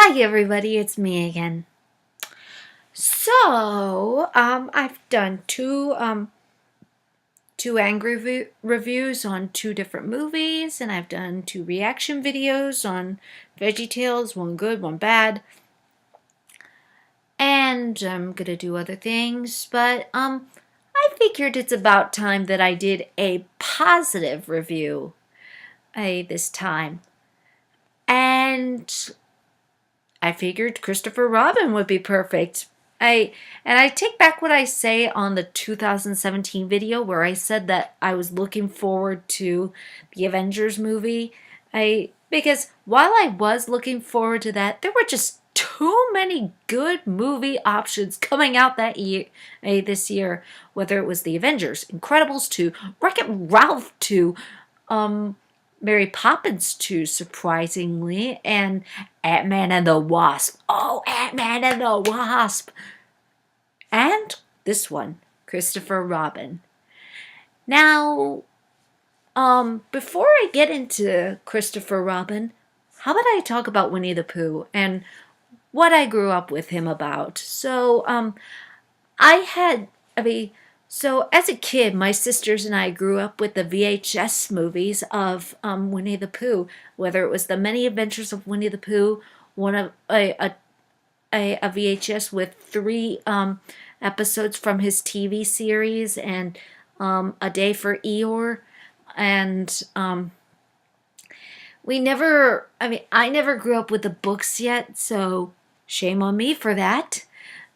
Hi everybody, it's me again. I've done two angry reviews on two different movies, and I've done two reaction videos on VeggieTales, one good, one bad. And I'm gonna do other things, but I figured it's about time that I did a positive review this time. And I figured Christopher Robin would be perfect. I take back what I say on the 2017 video where I said that I was looking forward to the Avengers movie. Because while I was looking forward to that, there were just too many good movie options coming out that year, this year. Whether it was the Avengers, Incredibles 2, Wreck-It Ralph 2, Mary Poppins 2, surprisingly, and Ant-Man and the Wasp. Oh, Ant-Man and the Wasp! And this one, Christopher Robin. Now, before I get into Christopher Robin, how about I talk about Winnie the Pooh and what I grew up with him about? So as a kid, my sisters and I grew up with the VHS movies of Winnie the Pooh, whether it was the Many Adventures of Winnie the Pooh, one of a VHS with three episodes from his TV series, and A Day for Eeyore, and I never grew up with the books yet, so shame on me for that.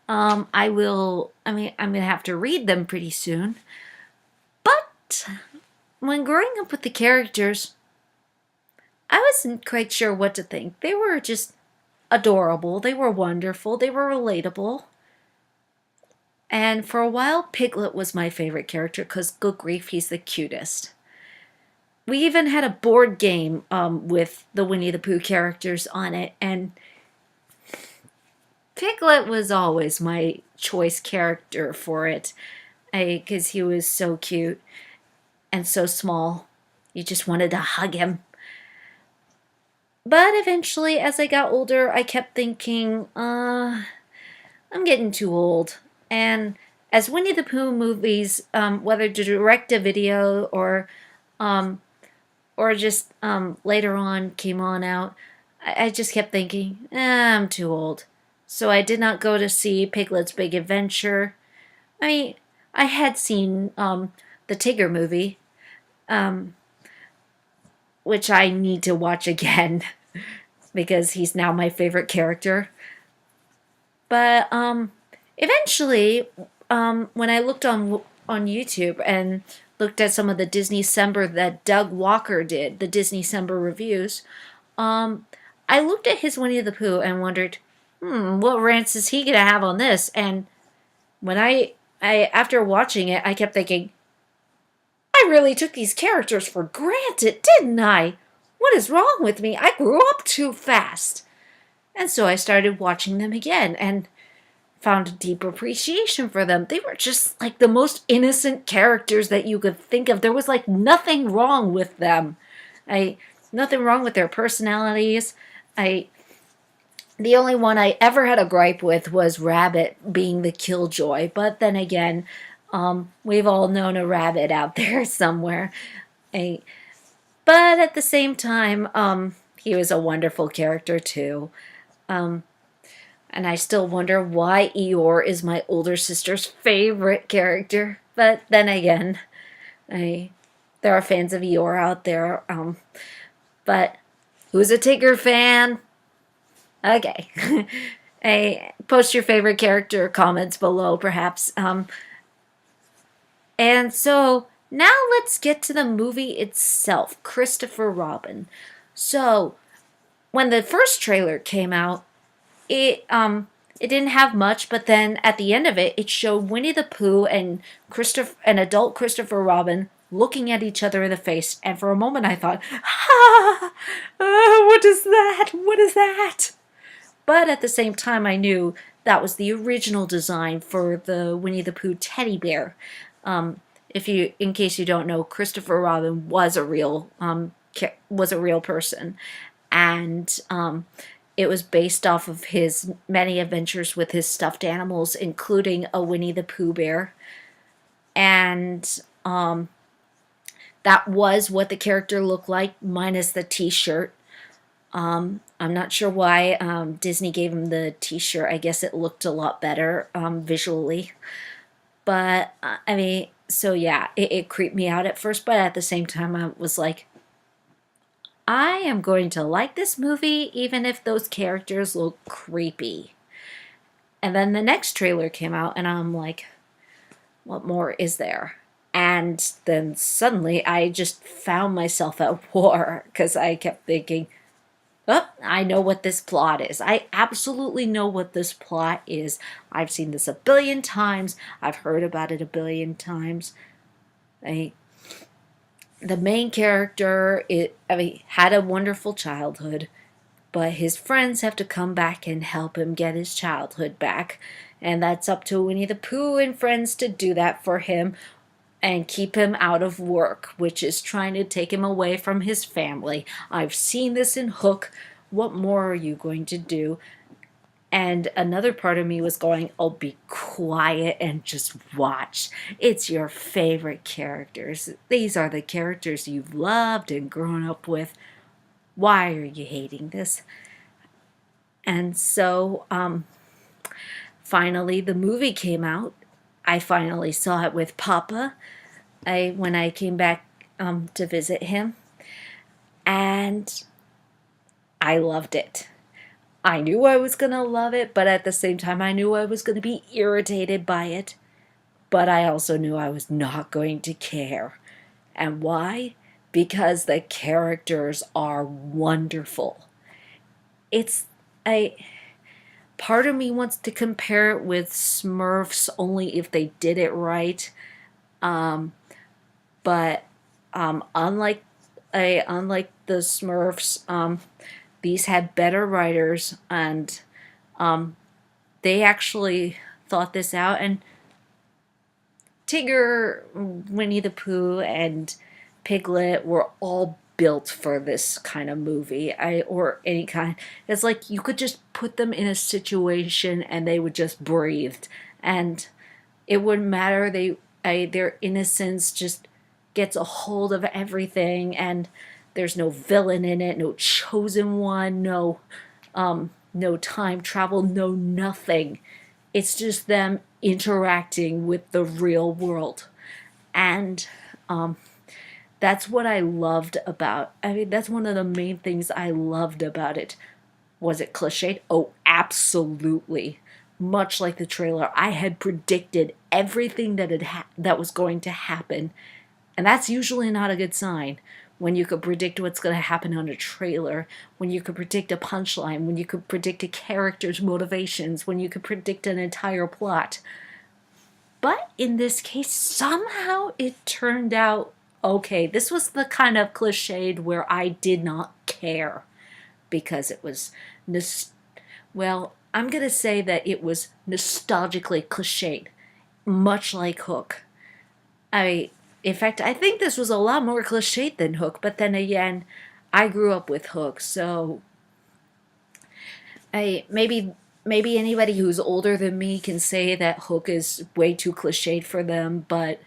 I'm gonna have to read them pretty soon. But when growing up with the characters, I wasn't quite sure what to think. They were just adorable. They were wonderful. They were relatable. And for a while, Piglet was my favorite character because, good grief, he's the cutest. We even had a board game with the Winnie the Pooh characters on it, and Piglet was always my choice character for it, because he was so cute and so small. You just wanted to hug him. But eventually, as I got older, I kept thinking, I'm getting too old. And as Winnie the Pooh movies, whether direct to video or just later on came on out, I just kept thinking, I'm too old. So I did not go to see Piglet's Big Adventure. I had seen the Tigger movie, which I need to watch again because he's now my favorite character. But eventually, when I looked on YouTube and looked at some of the Disney December that Doug Walker did, the Disney December reviews, I looked at his Winnie the Pooh and wondered, what rants is he gonna have on this? And when I after watching it, I kept thinking, I really took these characters for granted, didn't I? What is wrong with me? I grew up too fast. And so I started watching them again and found a deep appreciation for them. They were just like the most innocent characters that you could think of. There was like nothing wrong with them. Nothing wrong with their personalities. The only one I ever had a gripe with was Rabbit being the killjoy. But then again, we've all known a rabbit out there somewhere. But at the same time, he was a wonderful character too. And I still wonder why Eeyore is my older sister's favorite character. But then again, there are fans of Eeyore out there. But who's a Tigger fan? Okay. Post your favorite character comments below, perhaps. And so now let's get to the movie itself, Christopher Robin. So when the first trailer came out, it didn't have much, but then at the end of it, it showed Winnie the Pooh and adult Christopher Robin looking at each other in the face, and for a moment I thought, what is that? What is that? But at the same time, I knew that was the original design for the Winnie the Pooh teddy bear. In case you don't know, Christopher Robin was a real person, and it was based off of his many adventures with his stuffed animals, including a Winnie the Pooh bear. And that was what the character looked like, minus the t-shirt. I'm not sure why Disney gave him the t-shirt. I guess it looked a lot better visually. But, I mean, so yeah, it creeped me out at first, but at the same time, I was like, I am going to like this movie even if those characters look creepy. And then the next trailer came out, and I'm like, what more is there? And then suddenly I just found myself at war because I kept thinking, oh, I know what this plot is. I absolutely know what this plot is. I've seen this a billion times. I've heard about it a billion times. The main character, had a wonderful childhood, but his friends have to come back and help him get his childhood back. And that's up to Winnie the Pooh and friends to do that for him and keep him out of work, which is trying to take him away from his family. I've seen this in Hook. What more are you going to do? And another part of me was going, oh, be quiet and just watch. It's your favorite characters. These are the characters you've loved and grown up with. Why are you hating this? And so, finally, the movie came out. I finally saw it with Papa when I came back to visit him. And I loved it. I knew I was going to love it, but at the same time, I knew I was going to be irritated by it. But I also knew I was not going to care. And why? Because the characters are wonderful. It's a part of me wants to compare it with Smurfs only if they did it right. But unlike the Smurfs, these had better writers, and they actually thought this out. And Tigger, Winnie the Pooh, and Piglet were all built for this kind of movie, or any kind. It's like you could just put them in a situation and they would just breathe, and it wouldn't matter. Their innocence just gets a hold of everything, and there's no villain in it, no chosen one, no time travel, no nothing. It's just them interacting with the real world, and that's what I loved about. That's one of the main things I loved about it. Was it cliched? Oh, absolutely. Much like the trailer, I had predicted everything that was going to happen, and that's usually not a good sign. When you could predict what's going to happen on a trailer, when you could predict a punchline, when you could predict a character's motivations, when you could predict an entire plot. But in this case, somehow it turned out okay. This was the kind of cliched where I did not care because it was, I'm going to say that it was nostalgically cliched, much like Hook. In fact, I think this was a lot more cliched than Hook, but then again, I grew up with Hook, so maybe anybody who's older than me can say that Hook is way too cliched for them, but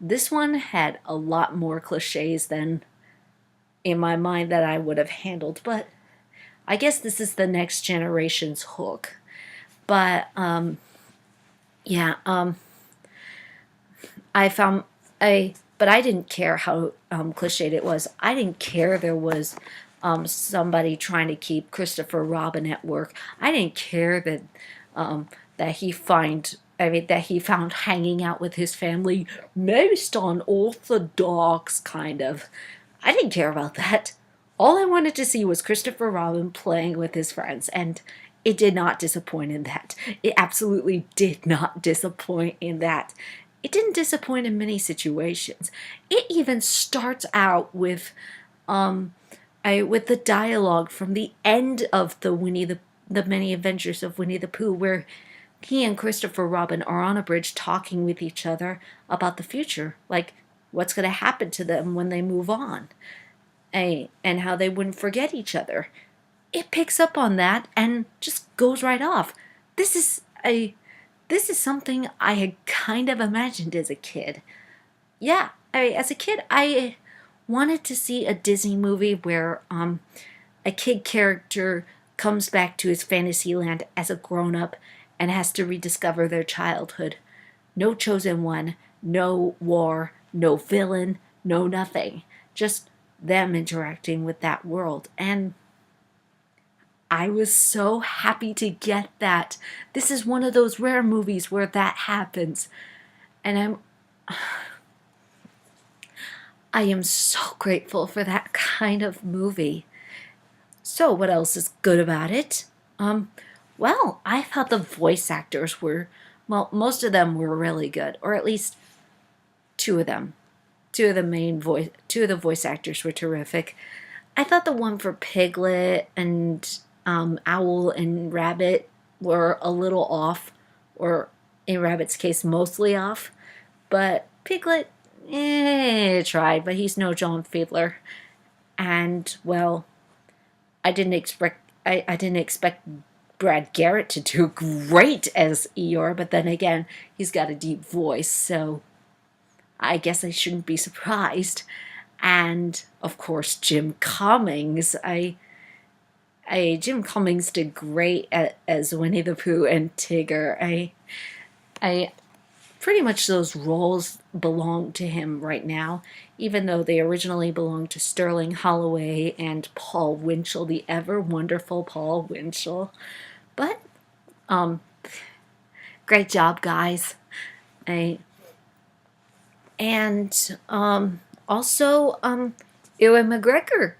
this one had a lot more cliches than in my mind that I would have handled, but I guess this is the next generation's Hook. But but I didn't care how cliched it was. I didn't care there was somebody trying to keep Christopher Robin at work. I didn't care that he found hanging out with his family most unorthodox, kind of. I didn't care about that. All I wanted to see was Christopher Robin playing with his friends, and it did not disappoint in that. It absolutely did not disappoint in that. It didn't disappoint in many situations. It even starts out with the dialogue from the end of the Many Adventures of Winnie the Pooh, where he and Christopher Robin are on a bridge talking with each other about the future, like what's going to happen to them when they move on, and how they wouldn't forget each other. it picks up on that and just goes right off. This is a this is something I had kind of imagined as a kid. Yeah, as a kid, I wanted to see a Disney movie where a kid character comes back to his fantasy land as a grown up and has to rediscover their childhood. No chosen one, no war, no villain, no nothing. Just them interacting with that world. And I was so happy to get that. This is one of those rare movies where that happens. And I am so grateful for that kind of movie. So what else is good about it? Um well, I thought the voice actors were, well, most of them were really good, or at least two of them. Two of the voice actors were terrific. I thought the one for Piglet and Owl and Rabbit were a little off, or in Rabbit's case, mostly off. But Piglet, tried, but he's no John Fiedler. And well, I didn't expect Brad Garrett to do great as Eeyore, but then again, he's got a deep voice, so I guess I shouldn't be surprised. And of course, Jim Cummings. Jim Cummings did great as Winnie the Pooh and Tigger. I pretty much those roles belong to him right now, even though they originally belonged to Sterling Holloway and Paul Winchell, the ever wonderful Paul Winchell. But great job, guys. I and also Ewan McGregor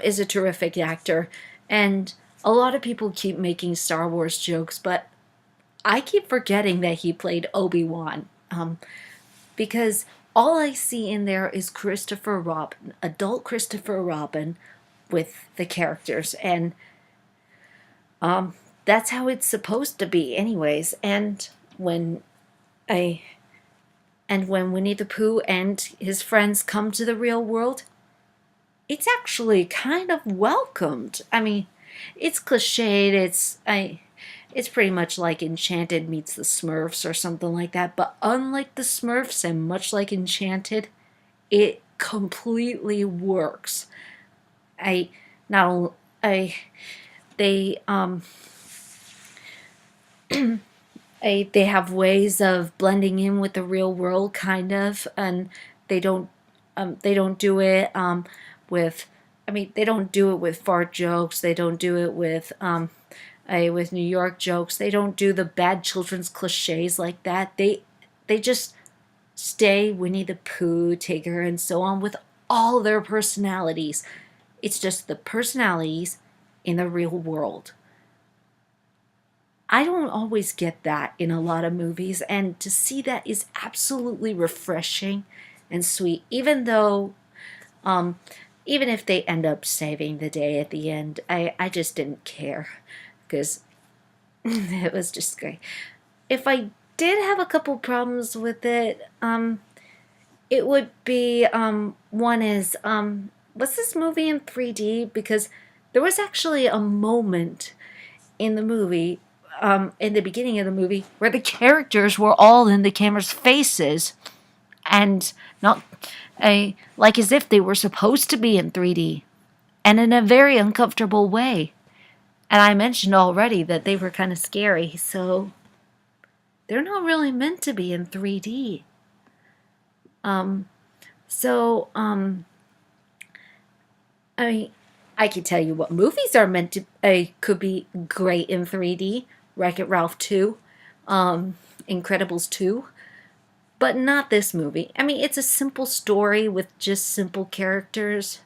is a terrific actor, and a lot of people keep making Star Wars jokes, but I keep forgetting that he played Obi-Wan, because all I see in there is Christopher Robin, adult Christopher Robin, with the characters, and that's how it's supposed to be, anyways. I and when Winnie the Pooh and his friends come to the real world, it's actually kind of welcomed. I mean, it's cliched. It's pretty much like Enchanted meets the Smurfs or something like that. But unlike the Smurfs and much like Enchanted, it completely works. I not only I they they have ways of blending in with the real world, kind of, and they don't they don't do it with. I mean, they don't do it with fart jokes. They don't do it with New York jokes. They don't do the bad children's cliches like that. They just stay Winnie the Pooh, Tigger, and so on with all their personalities. It's just the personalities in the real world. I don't always get that in a lot of movies, and to see that is absolutely refreshing and sweet, even though, um, even if they end up saving the day at the end, I just didn't care because it was just great. If I did have a couple problems with it, it would be one is was this movie in 3D? Because there was actually a moment in the movie, in the beginning of the movie, where the characters were all in the camera's faces and not like as if they were supposed to be in 3D and in a very uncomfortable way. And I mentioned already that they were kind of scary, so they're not really meant to be in 3D. Um, so, I mean, I can tell you what movies are meant to could be great in 3D. Wreck-It Ralph 2, Incredibles 2, but not this movie. I mean, it's a simple story with just simple characters,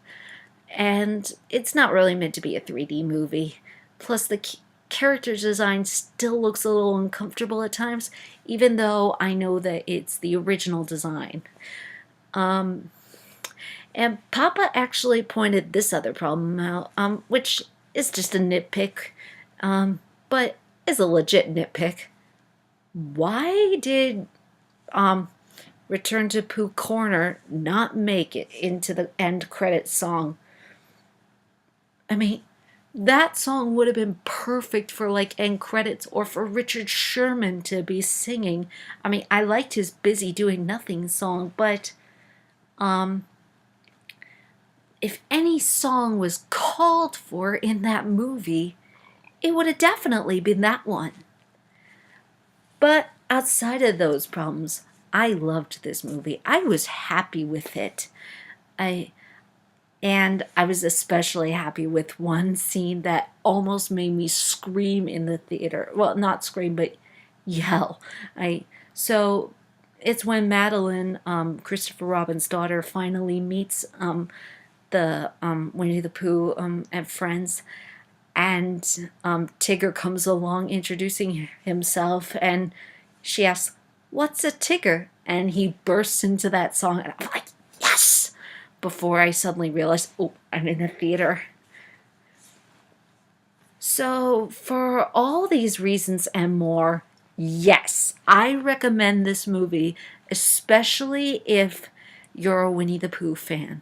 and it's not really meant to be a 3D movie. Plus, the character design still looks a little uncomfortable at times, even though I know that it's the original design. Um, and Papa actually pointed this other problem out, which is just a nitpick, but is a legit nitpick. Why did Return to Pooh Corner not make it into the end credits song? I mean, that song would have been perfect for like end credits or for Richard Sherman to be singing. I mean, I liked his Busy Doing Nothing song, but um if any song was called for in that movie, it would have definitely been that one. But outside of those problems, I loved this movie. I was happy with it. I And I was especially happy with one scene that almost made me scream in the theater. Well, not scream, but yell. I so it's when Madeline, Christopher Robin's daughter, finally meets the Winnie the Pooh and friends, and Tigger comes along introducing himself, and she asks, "What's a Tigger?" And he bursts into that song, and I'm like, "Yes!" Before I suddenly realized, oh, I'm in the theater. So, for all these reasons and more, yes, I recommend this movie, especially if you're a Winnie the Pooh fan.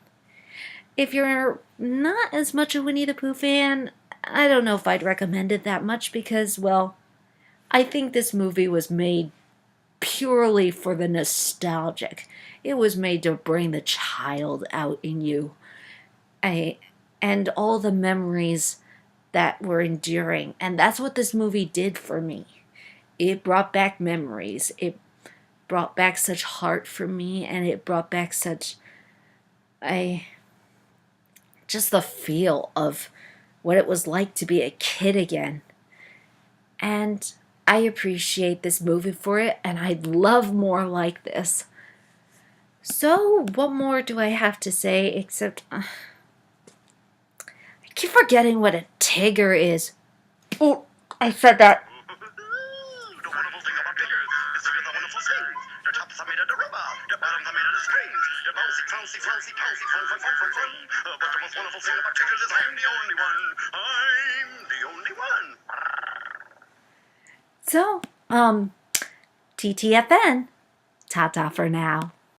If you're not as much a Winnie the Pooh fan, I don't know if I'd recommend it that much because, well, I think this movie was made purely for the nostalgic. It was made to bring the child out in you. I, and all the memories that were enduring. And that's what this movie did for me. It brought back memories. It brought back such heart for me, and it brought back such I just the feel of what it was like to be a kid again. And I appreciate this movie for it, and I'd love more like this. So, what more do I have to say except I keep forgetting what a Tigger is. Oh, I said that. The wonderful thing about Tigers is to get the wonderful strings. Their tops are made out of rubber, their bottoms are made out of strings. They're bouncy, bouncy, bouncy, bouncy, fun, fun, fun, fun, fun. But the most wonderful thing about Tigers is I'm the only one. I'm the only one. So, TTFN. Ta-ta for now.